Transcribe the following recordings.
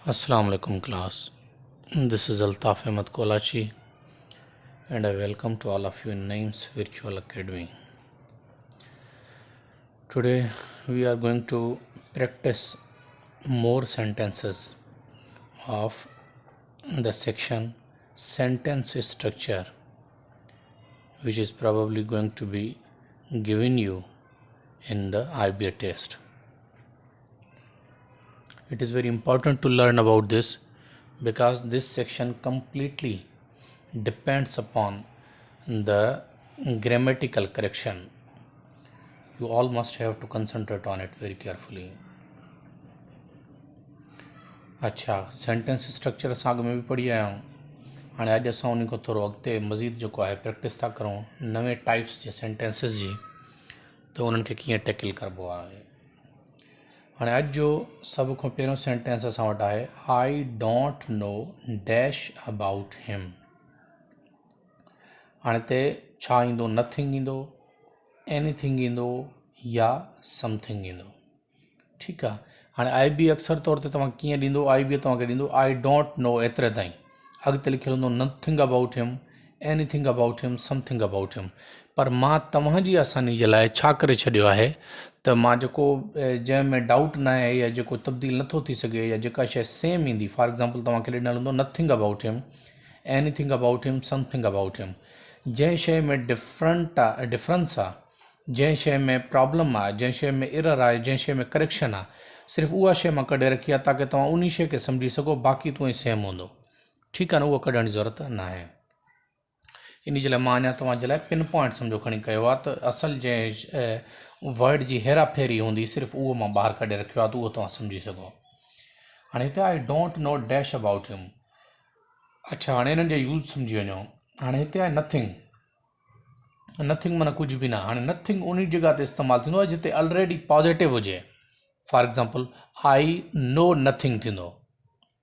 Assalamu alaikum class. This is Altaf Ahmed Kolachi and I welcome to all of you in Names Virtual Academy. Today we are going to practice more sentences of the section sentence structure, which is probably going to be given you in the IBA test. It is very important to learn about this because this section completely depends upon the grammatical correction. You all must have to concentrate on it very carefully. अच्छा, sentence structure असां अॻु में बि पढ़ी आया आहियूं। हाणे अॼु असां उन खां थोरो अॻिते मज़ीद जेको आहे प्रैक्टिस था करूं नवे टाइप्स जे सेंटेंसिस जी, त उन्हनि खे कीअं टैकल करबो आहे। हाणे अॼु जो सभ खां पहिरियों सेंटेंस असां वटि आहे I don't know dash about हिम। हाणे हिते छा ईंदो? नथिंग ईंदो, एनीथिंग ईंदो या समथिंग ईंदो। ठीकु आहे। हाणे आई बी अक्सर तौर ते तव्हां कीअं ॾींदो? आई बी तव्हांखे ॾींदो आई डोंट नो एतिरे ताईं। अॻिते लिखियलु हूंदो नथिंग अबाउट हिम, एनीथिंग अबाउट हिम, समथिंग अबाउट हिम। पर मां तव्हांजी आसानी जे लाइ छा करे छॾियो आहे त मां जेको जंहिंमें डाउट न आहे या जेको तब्दील नथो थी सघे या जेका शइ सेम ईंदी, फॉर एग्ज़ाम्पल तव्हांखे ॾिनल हूंदो नथिंग अबाउट हिम, एनीथिंग अबाउट हिम, समथिंग अबाउट हिम। जंहिं शइ में डिफरेंस आहे, जंहिं शइ में प्रॉब्लम आहे, जंहिं शइ में एरर आहे, जंहिं शइ में करेक्शन आहे, सिर्फ़ु उहा शइ मां कढे रखी आहे ताकी तव्हां उन शइ खे सम्झी सघो, बाक़ी तूं सेम हूंदो। ठीकु आहे न, उहो कढण जी ज़रूरत न आहे। इन जे लाइ मां अञा तव्हांजे लाइ पिन पॉइंट सम्झो खणी कयो आहे त असल जंहिं वर्ड जी हेराफेरी हूंदी सिर्फ़ु उहो मां ॿाहिरि कढे रखियो आहे त उहो तव्हां सम्झी सघो। हाणे हिते I don't know dash about हिम। अच्छा, हाणे हिननि जा यूज़ सम्झी वञो। हाणे हिते आहे नथिंग। नथिंग माना कुझु बि न। हाणे नथिंग उन जॻह ते इस्तेमालु थींदो आहे जिते ऑलरेडी पॉज़िटिव हुजे। For example I know nothing थींदो।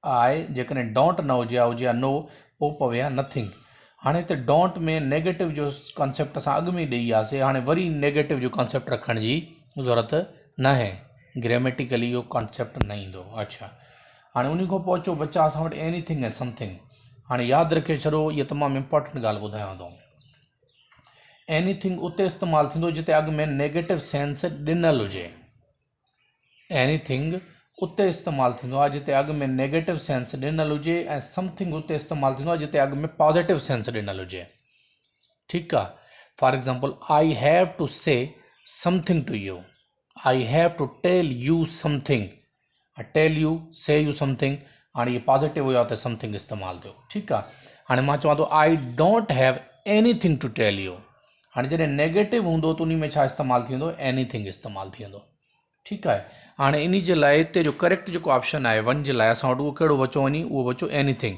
आई जेकॾहिं डोंट न हुजे या नो, पोइ पवे आहे नथिंग। हाणे हिते डोंट में नेगेटिव जो कॉन्सेप्ट असां अॻु में ॾेई वियासीं, हाणे वरी नेगेटिव जो कॉन्सेप्ट रखण जी ज़रूरत न आहे। ग्रामेटिकली इहो कॉन्सेप्ट न ईंदो। अच्छा, हाणे उन खां पोइ अचो बचा असां वटि एनीथिंग ऐं समथिंग। हाणे यादि रखे छॾो, इहा तमामु इम्पॉर्टेंट ॻाल्हि ॿुधायांव थो। एनीथिंग उते इस्तेमालु थींदो जिते अॻु में नेगेटिव सेंस ॾिनल हुजे। एनीथिंग उते इस्तेमालु थींदो आहे जिते अॻु में नेगेटिव सेंस ॾिनल हुजे ऐं समथिंग उते इस्तेमालु थींदो आहे जिते अॻु में पॉज़िटिव सेंस ॾिनल हुजे। ठीकु आहे। For example I have to say something to you, I have to tell you something. Tell you, say you something. हाणे इहे पॉज़िटिव हुया त समथिंग इस्तेमालु थियो। ठीकु आहे। हाणे मां चवां थो I don't have anything to tell you. हाणे जॾहिं नेगेटिव हूंदो त उन में छा इस्तेमालु थी वेंदो? एनीथिंग इस्तेमालु थी वेंदो। ठीकु आहे। हाणे इन जे लाइ हिते जो करेक्ट जेको ऑप्शन आहे वन जे लाइ असां वटि उहो कहिड़ो बचो वञे? उहो बचो एनीथिंग।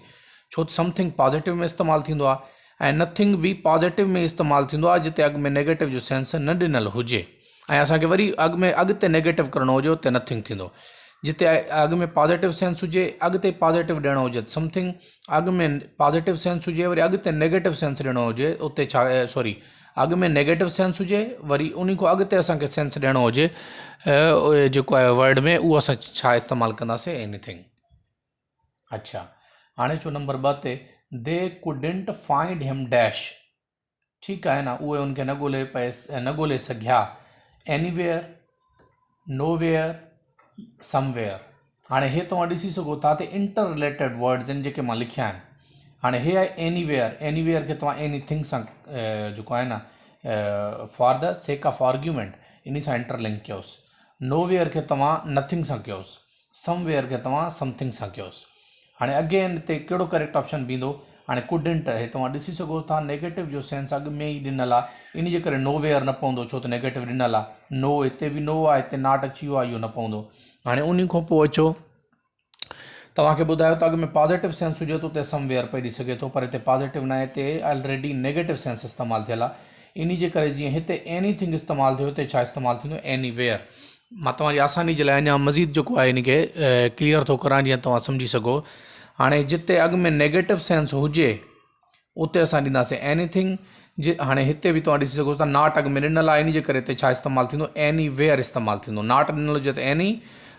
छो त समथिंग पॉज़िटिव में इस्तेमालु थींदो आहे ऐं नथिंग बि पॉज़िटिव में इस्तेमालु थींदो आहे जिते अॻु में नेगेटिव जो सेंस न ॾिनल हुजे ऐं असांखे वरी अॻिते नेगेटिव करिणो हुजे उते नथिंग थींदो। जिते अॻु में पॉज़िटिव सेंस हुजे अॻिते पॉज़िटिव ॾियणो हुजे समथिंग, अॻु में पॉज़िटिव सेंस हुजे वरी अॻिते नेगेटिव सेंस ॾियणो हुजे उते छा अॻु में नेगेटिव सेंस हुजे वरी उन खां अॻिते असांखे सेंस ॾियणो हुजे जेको आहे वर्ड में, उहो असां छा इस्तेमालु कंदासीं? एनीथिंग। अच्छा, हाणे अचो नंबर 2 ते दे कुडंट फाइंड हिम डैश। ठीकु आहे न, उहे उनखे न ॻोल्हे सघिया। Anywhere, nowhere, somewhere. हाणे हे तव्हां ॾिसी सघो था त इंटर रिलेटेड वर्ड्स आहिनि जेके मां लिखिया आहिनि। हाणे हे आहे एनीवेयर। एनीवेयर खे तव्हां एनीथिंग सां जेको आहे न for the sake of argument in सां इंटरलिंक कयोसि। नोवेयर खे तव्हां नथिंग सां कयोसि। समवेयर खे तव्हां समथिंग सां कयोसि। हाणे अगेन हिते कहिड़ो करेक्ट ऑप्शन बींदो? हाणे कुडंट हे तव्हां ॾिसी सघो था नेगेटिव जो सेंस अॻु में ई ॾिनल आहे, इन जे करे नोवेयर न पवंदो छो त नेगेटिव ॾिनल आहे। नो हिते बि नो आहे, हिते नॉट अची वियो आहे, इहो न पवंदो। हाणे उन खां पोइ अचो तव्हांखे ॿुधायो त अॻु में पॉज़िटिव सेंस हुजे त उते समवेयर पइजी सघे थो, पर हिते पॉज़िटिव न आहे, हिते ऑलरेडी नेगेटिव सेंस इस्तेमालु थियल आहे। इन जे करे जीअं हिते एनीथिंग इस्तेमालु थियो हिते छा इस्तेमालु थींदो? एनीवेयर। मां तव्हांजी आसानी जे लाइ अञा मज़ीद जेको आहे इनखे क्लियर थो करां जीअं तव्हां सम्झी सघो। हाणे जिते अॻु में नेगेटिव सेंस हुजे उते असां ॾींदासीं एनीथिंग। हाणे हिते बि तव्हां ॾिसी सघो था नॉट अॻु में ॾिनल आहे, इन जे करे हिते छा इस्तेमालु थींदो? एनीवेयर इस्तेमालु थींदो। नॉट ॾिनल हुजे त एनी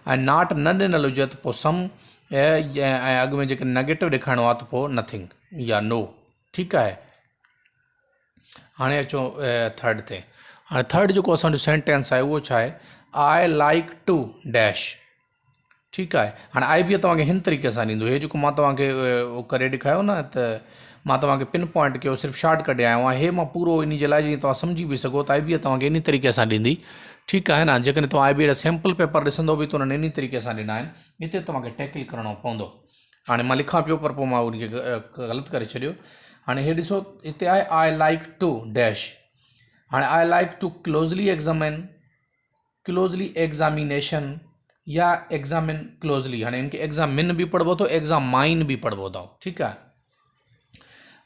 ऐं नॉट न ॾिनल हुजे त पोइ सम ऐं अॻु में जेके नेगेटिव ॾेखारिणो आहे त पोइ नथिंग या नो। ठीकु आहे। हाणे अचो थर्ड ते। हाणे थर्ड जेको असांजो सेंटेंस आहे उहो छा आहे, आई लाइक टू डैश। ठीकु आहे। हाणे आई बी तव्हांखे हिन तरीक़े सां ॾींदो, हे जेको मां तव्हांखे करे ॾेखारियो न, त मां तव्हांखे पिन पॉइंट कयो, सिर्फ़ु शॉर्ट कढे आयो आहियां, हे मां पूरो इन जे लाइ जीअं तव्हां सम्झी बि सघो त आई बी तव्हांखे इन तरीक़े सां ॾींदी। ठीकु आहे न। जेकॾहिं तव्हां आई बी जा सैम्पल पेपर ॾिसंदो बि त उन्हनि इन तरीक़े सां ॾिना आहिनि, हिते तव्हांखे टैकल करिणो पवंदो। हाणे मां लिखां पियो पर पोइ मां उनखे ग़लति करे छॾियो। हाणे हे ॾिसो हिते आहे आई लाइक टू डैश। हाणे I like to closely examination या एग्ज़ामिन क्लोज़ली। हाणे इनके एग्ज़ामिन बि पढ़बो थो, एग्ज़ामाइन बि पढ़बो अथव। ठीकु आहे।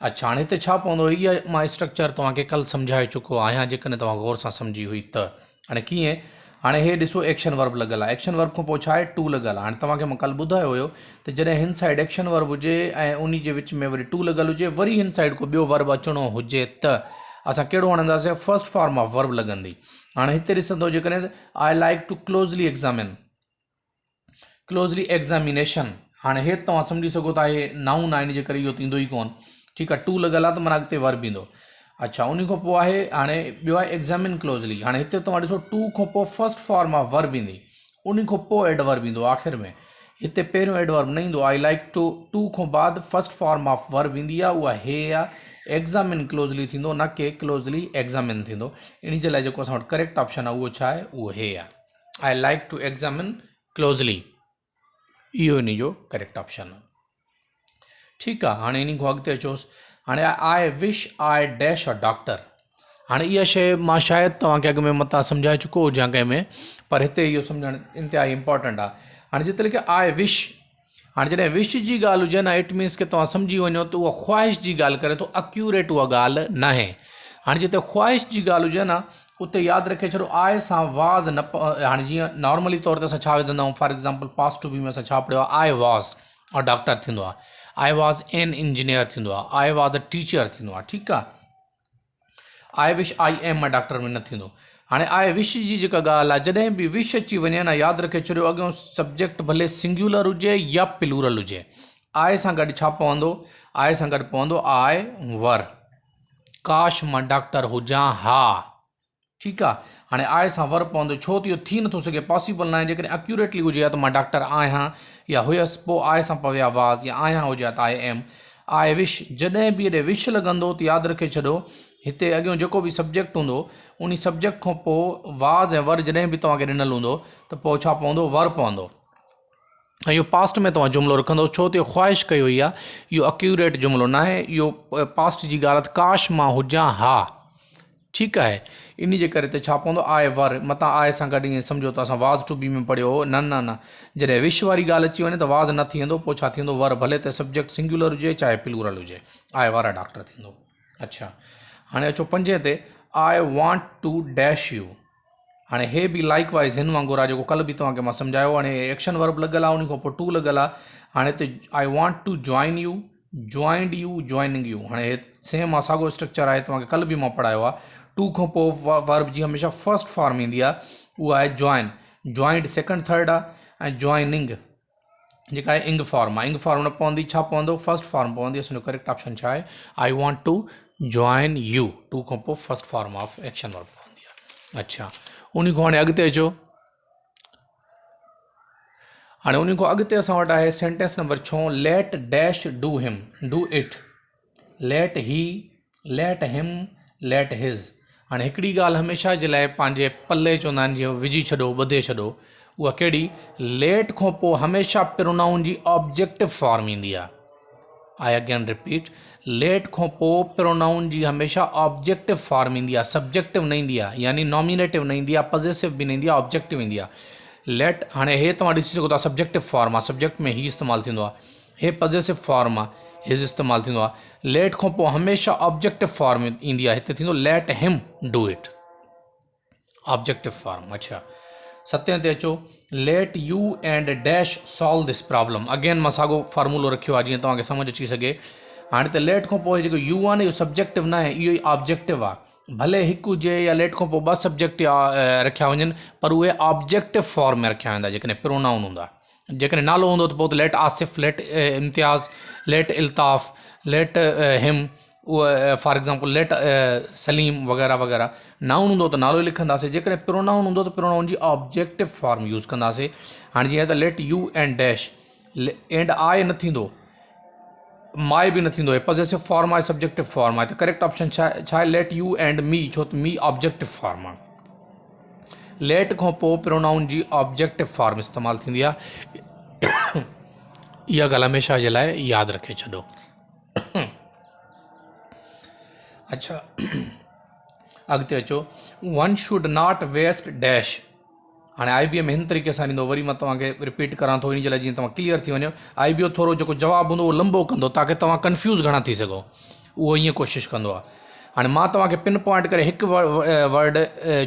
अच्छा, हाणे हिते छा पवंदो, इहा मां स्ट्रक्चर तव्हांखे कल्ह सम्झाए चुको आहियां, जेकॾहिं तव्हां गौर सां सम्झी हुई त। हाणे कीअं, हाणे हे ॾिसो एक्शन वर्ब लॻल आहे, एक्शन वर्ब खां पोइ छा आहे, टू लॻल आहे। हाणे तव्हांखे मां कल्ह ॿुधायो हुयो त जॾहिं हिन साइड एक्शन वर्ब हुजे ऐं उन जे विच में वरी टू लॻल हुजे, वरी हिन साइड को ॿियो वर्ब अचिणो हुजे त असां कहिड़ो हणंदासीं, फर्स्ट फॉर्म ऑफ वर्ब लॻंदी। हाणे हिते ॾिसंदो जेकॾहिं I like to closely examination. हाणे हे तव्हां सम्झी सघो था हे नाउन आहे, इन जे करे इहो थींदो ई कोन। ठीकु आहे। टू लॻल आहे त माना अॻिते वर्ब ईंदो। अच्छा, उन खां पोइ आहे हाणे ॿियो आहे एग्ज़ामिन क्लोज़ली। हाणे हिते तव्हां ॾिसो टू खां पोइ फर्स्ट फॉर्म ऑफ वर्ब ईंदी, उन खां पोइ एडवर्ब ईंदो आख़िर में। हिते पहिरियों एडवर्ब न ईंदो। आई लाइक टू खां बाद फर्स्ट फॉर्म ऑफ वर्ब ईंदी आहे, उहा हे आहे। एग्ज़ामिन क्लोज़ली थींदो, न कि क्लोज़ली एग्ज़ामिन थींदो। इन जे लाइ जेको असां वटि करेक्ट ऑप्शन आहे उहो छा आहे, उहो हे आहे, I like to examine closely. इहो इन जो करेक्ट ऑप्शन आहे। ठीकु आहे। हाणे इन खां अॻिते अचोसि। हाणे I wish I dash a doctor. हाणे इहा शइ मां शायदि तव्हांखे अॻु में मतां सम्झाए चुको हुजां कंहिं में, पर हिते इहो सम्झणु इंतिहाई इंपॉर्टेंट आहे। हाणे जिते लिखे आई विश, हाणे जॾहिं विश जी ॻाल्हि हुजे न, इट मीन्स की तव्हां सम्झी वञो त उहा ख़्वाहिश जी ॻाल्हि करे थो, एक्यूरेट उहा ॻाल्हि न आहे। हाणे जिते ख़्वाहिश जी ॻाल्हि हुजे न, उते यादि रखे छॾो आए सां वाज़ न हाणे जीअं नॉर्मली तौर ते असां छा विझंदा आहियूं, for example past to be में असां छा पढ़ियो आहे, आई वॉज़ और डॉक्टर थींदो आहे, आई वॉज़ एन इंजीनियर थींदो आहे, आई वॉज़ अ टीचर थींदो आहे। ठीकु आहे। I wish I am a doctor में न थींदो। हाणे आई विश जी जेका ॻाल्हि आहे, जॾहिं बि विश अची वञे न, यादि रखे छॾियो अॻियों सब्जेक्ट भले सिंगुलर हुजे या प्लूरल हुजे, आए सां गॾु छा पवंदो, आए सां गॾु पवंदो आई वर, काश मां डॉक्टर हुजां हा। ठीकु आहे। हाणे आए सां वर पवंदो, छो त इहो थी नथो सघे, पॉसिबल न आहे। जेकॾहिं एक्यूरेटली हुजे हा त मां डॉक्टर आहियां या हुयसि, पोइ आए सां पवे हा वाज़, या आहियां हुजे हा त आई एम। आई विश, जॾहिं बि हेॾे विश लॻंदो त यादि रखे छॾो हिते अॻियों जेको बि सब्जेक्ट हूंदो, उन सब्जेक्ट खां पोइ वाज़ ऐं वर जॾहिं बि तव्हांखे ॾिनल हूंदो त पोइ छा पवंदो, वर पवंदो। ऐं इहो पास्ट में तव्हां जुमिलो रखंदो, छो त इहो ख़्वाहिश कई हुई आहे, इहो एक्यूरेट जुमिलो न आहे, इहो पास्ट जी ॻाल्हि आहे, काश मां हुजां हा। ठीकु आहे। इन जे करे त छा पवंदो, आए वर, मतां आए सां गॾु ईअं सम्झो त असां वाज़ टू बी में पढ़ियो हो, न जॾहिं विश वारी ॻाल्हि अची वञे त वाज़ न थी वेंदो, पोइ छा थींदो, वर, भले त सब्जेक्ट सिंगुलर हुजे चाहे प्लूरल हुजे, आए वारा डॉक्टर थींदो। अच्छा, हाणे अचो पंजे ते, I want to dash you. हाणे हे बि लाइक वाइज़ हिन वांगुरु आहे, जेको कल्ह बि तव्हांखे मां सम्झायो। हाणे एक्शन वर्ब लॻल आहे, उन खां पोइ टू लॻल आहे। हाणे हिते I want to join you, joined you, joining you. हाणे सेम आहे, साॻियो स्ट्रक्चर आहे, तव्हांखे कल्ह बि मां पढ़ायो आहे। टू खां पोइ वर्ब जी हमेशह फर्स्ट फॉर्म ईंदी आहे, उहा आहे जॉइन, जॉइंड सेकंड थर्ड आहे, ऐं जॉइनिंग जेका आहे इंग फॉर्म आहे। इंग फॉर्म न पवंदी, छा पवंदो, फर्स्ट फॉर्म पवंदी। असांजो करेक्ट ऑप्शन छा आहे, I want to join you, to खां पोइ first form of action verb पवंदी आहे। अच्छा, उन खां हाणे अॻिते अचो। हाणे उन खां अॻिते असां वटि आहे sentence number 6, let dash do him, do it, let he, let him, let his. हाणे हिकिड़ी ॻाल्हि हमेशह जे लाइ पंहिंजे पल्ले चवंदा आहिनि, जीअं विझी छॾो, ॿधे छॾो, उहा कहिड़ी, लेट खां पोइ हमेशह प्रोनाउन जी ऑब्जेक्टिव फॉर्म ईंदी आहे। आई अगेन रिपीट, लेट खां पोइ प्रोनाउन जी हमेशह ऑब्जेक्टिव फॉर्म ईंदी आहे, सब्जेक्टिव न ईंदी आहे, यानी नॉमिनेटिव न ईंदी आहे, पॉजिटिव बि न ईंदी आहे, ऑब्जेक्टिव ईंदी आहे। लेट, हाणे हे तव्हां ॾिसी सघो था, सब्जेक्टिव फॉर्म आहे, सब्जेक्ट में ही इस्तेमालु थींदो आहे, हे पॉजिटिव फॉर्म आहे, हिज इस्तेमालु थींदो आहे। लेट खां पोइ हमेशह ऑब्जेक्टिव फॉर्म ईंदी आहे, हिते थींदो let him do it, objective form. अच्छा, सतें ते अचो, let you and dash solve this problem. Again मां साॻियो फॉर्मूलो रखियो आहे जीअं तव्हांखे सम्झ अची सघे। हाणे त लेट खां पोइ जेको यू आहे न, इहो सब्जेक्टिव न आहे, इहो ई ऑब्जेक्टिव आहे। भले हिकु हुजे या लेट खां पोइ ॿ सब्जेक्ट रखिया वञनि, पर उहे ऑब्जेक्टिव फॉर्म में रखिया वेंदा जेकॾहिं प्रोनाउन हूंदा। जेकॾहिं नालो हूंदो त पोइ त लेट आसिफ़, लेट इम्तियाज़, लेट इल्ताफ़, लेट हिम, उहा फॉर एग्ज़ाम्पल लेट सलीम वग़ैरह वग़ैरह। नाउन हूंदो त नालो ई लिखंदासीं। जेकॾहिं प्रोनाउन हूंदो त प्रोनाउन जी ऑब्जेक्टिव फॉर्म यूज़ कंदासीं। हाणे जीअं त let you and dash, and I न थींदो, माई बि न थींदो, हे पॉज़ेसिव फॉर्म आहे, सब्जेक्टिव फॉर्म आहे। त करेक्ट ऑप्शन छा आहे लेट यू एंड मी, छो त मी ऑब्जेक्टिव फॉर्म आहे। लेट खां पोइ प्रोनाउन जी ऑब्जेक्टिव फॉर्म इस्तेमालु थींदी आहे। इहा ॻाल्हि हमेशह जे लाइ यादि रखे छॾो। अच्छा, अॻिते अचो, one should not waste dash. हाणे IBM हिन तरीक़े सां ॾींदो, वरी मां तव्हांखे रिपीट करां थो इन जे लाइ जीअं तव्हां क्लियर थी वञो। IBM थोरो जेको जवाबु हूंदो उहो लंबो कंदो ताकी तव्हां कंफ्यूज़ घणा थी सघो, उहो ईअं कोशिशि कंदो आहे। हाणे मां तव्हांखे पिन पॉइंट करे हिकु वर्ड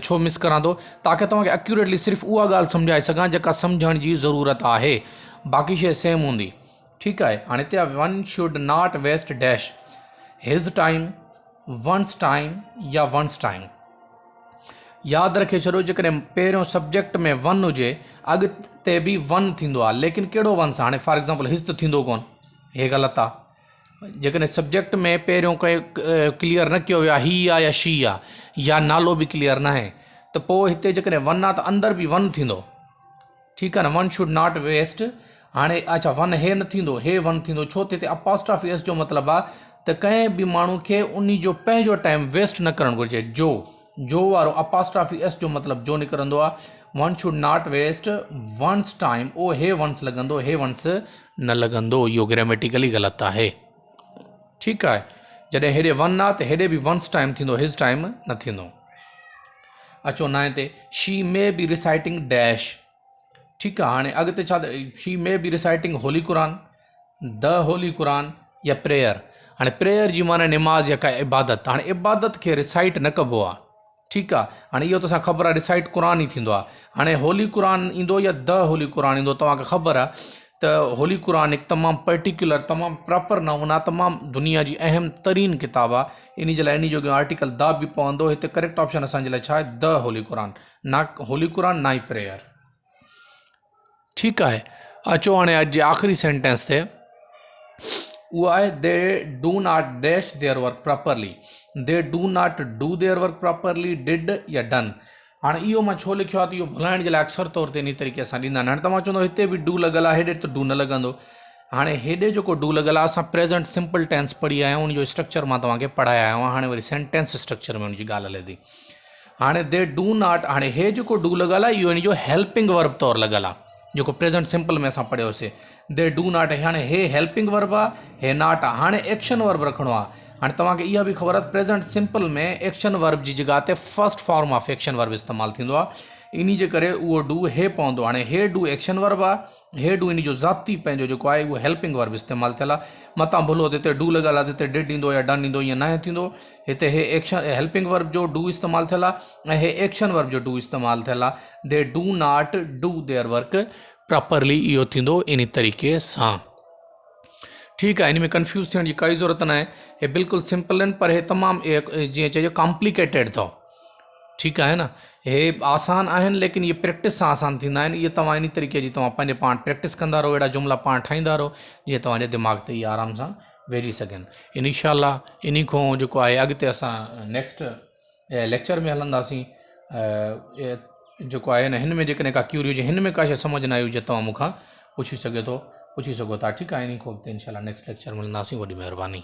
छो मिस करां थो, ताकी तव्हांखे एक्यूरेटली सिर्फ़ु उहा ॻाल्हि सम्झाए सघां जेका सम्झण जी ज़रूरत आहे, बाक़ी शइ सेम हूंदी। ठीकु आहे। हाणे हिते one should not waste dash, his time, one's time या वंस टाइम। यादि रखे छॾो, जेकॾहिं पहिरियों सब्जेक्ट में वन हुजे अॻिते बि वन थींदो आहे, लेकिन कहिड़ो वंस? हाणे फॉर एग्ज़ाम्पल हिज़ त थींदो कोन, हे ग़लति आहे। जेकॾहिं सब्जेक्ट में पहिरियों क्लियर न कयो वियो आहे ही आहे या शी आहे, या नालो बि क्लियर न आहे, त पोइ हिते जेकॾहिं वन आहे त अंदरि बि वन थींदो। ठीकु आहे न, वन शुड नॉट वेस्ट। हाणे अच्छा वन हे न थींदो, हे वन थींदो, छो त हिते अपॉस्ट्रॉफी एस जो मतिलबु आहे त कंहिं बि माण्हू खे उन जो पंहिंजो टाइम वेस्ट न करणु घुरिजे। जो वारो अपॉस्ट्रॉफी एस जो मतिलबु जो निकिरंदो आहे। One should not waste one's time, ओ हे वंस लॻंदो, हे वंस न लॻंदो, इहो ग्रामेटिकली ग़लति आहे। ठीकु आहे। जॾहिं हेॾे वन आहे त हेॾे बि वंस टाइम थींदो, हिज़ टाइम न थींदो। अचो नाए ते, she may be reciting dash. ठीकु आहे। हाणे अॻिते छा, she may be reciting Holi Quran, the Holi Quran या प्रेयर। हाणे प्रेयर जी माना निमाज़ या का इबादत। हाणे इबादत खे रिसाइट न कबो आहे। ठीकु आहे। हाणे इहो त असां ख़बर आहे रिसाइट क़ुरान ई थींदो आहे। हाणे होली क़ुरान ईंदो या द होली क़ुरान ईंदो, तव्हांखे ख़बर आहे त होली क़ुरान हिकु तमामु पर्टिकुलर, तमामु प्रॉपर नाउन आहे, तमामु दुनिया जी अहम तरीन किताबु आहे। इन जे लाइ इन जो आर्टिकल द बि पवंदो। हिते करेक्ट ऑप्शन असांजे लाइ छा आहे, द होली क़ुरान, ना होली क़ुरान ना ई प्रेयर। ठीकु आहे। अचो हाणे अॼु जे आख़िरी सेंटेंस ते, उहो आहे they do not dash their work properly. They do not do their work properly, did या डन। हाणे इहो मां छो लिखियो आहे त इहो भुलाइण जे लाइ अक्सर तौर ते इन तरीक़े सां ॾींदा आहिनि। हाणे तव्हां चवंदो हिते बि डू लॻल आहे, हेॾे त डू न लॻंदो। हाणे हेॾे जेको डू लॻल आहे, असां प्रेज़ेंट सिंपल टेंस पढ़ी आया आहियूं, उनजो स्ट्रक्चर मां तव्हांखे पढ़ाया आहियां। हाणे वरी सेंटेंस स्ट्रक्चर में उनजी ॻाल्हि हले थी। हाणे दे डू नॉट, हाणे हे जेको डू लॻल आहे इहो इन जो हेल्पिंग वर्ब तौरु लॻल आहे, जेको प्रेज़ेंट सिंपल में असां पढ़ियोसीं। दे डू नॉट, हाणे हे हेल्पिंग वर्ब आहे, हे नॉट आहे। हाणे एक्शन वर्ब रखिणो आहे। हाणे तव्हांखे इहा बि ख़बर आहे प्रेज़ेंट सिंपल में एक्शन वर्ब जी जॻह ते first form of action verb इस्तेमालु थींदो आहे। इन जे करे उहो डू हे पवंदो। हाणे हे डू एक्शन वर्ब आहे, हे डू इन जो ज़ाती पंहिंजो जेको आहे उहो हेल्पिंग वर्ब इस्तेमालु थियल आहे। मतां भुलो त हिते डू लॻल आहे, हिते डिड ईंदो या डन ईंदो, ईअं न थींदो। हिते हे एक्शन हेल्पिंग वर्ब जो डू इस्तेमालु थियल आहे ऐं हे एक्शन वर्ब जो डू इस्तेमालु थियल आहे। They do not do their work properly, इहो थींदो इन तरीक़े सां। ठीकु आहे। इन में कंफ्यूज़ थियण जी काई ज़रूरत न आहे। हे बिल्कुलु सिंपल आहिनि, पर हे तमामु जीअं चइजो कॉम्प्लिकेटेड अथव। ठीकु आहे न, हे आसान आहिनि, लेकिन इहे प्रैक्टिस सां आसान थींदा आहिनि। इहे तव्हां इन तरीक़े जी तव्हां पंहिंजे पाण प्रैक्टिस कंदा रहो, अहिड़ा जुमिला पाण ठाहींदा रहो जीअं तव्हांजे दिमाग़ ते इहे आराम सां वेही सघनि। इंशाअल्लाह इन खां जेको आहे अॻिते असां नेक्स्ट लेक्चर में हलंदासीं। जेको आहे न, हिन में जेकॾहिं का क्यूरी हुजे, हिन में का शइ सम्झ न आई हुजे, तव्हां मूंखां पुछी सघो था। ठीकु आहे। इन खां अॻिते इंशाअल्लाह नेक्स्ट लेक्चर मिलंदासीं। वॾी महिरबानी।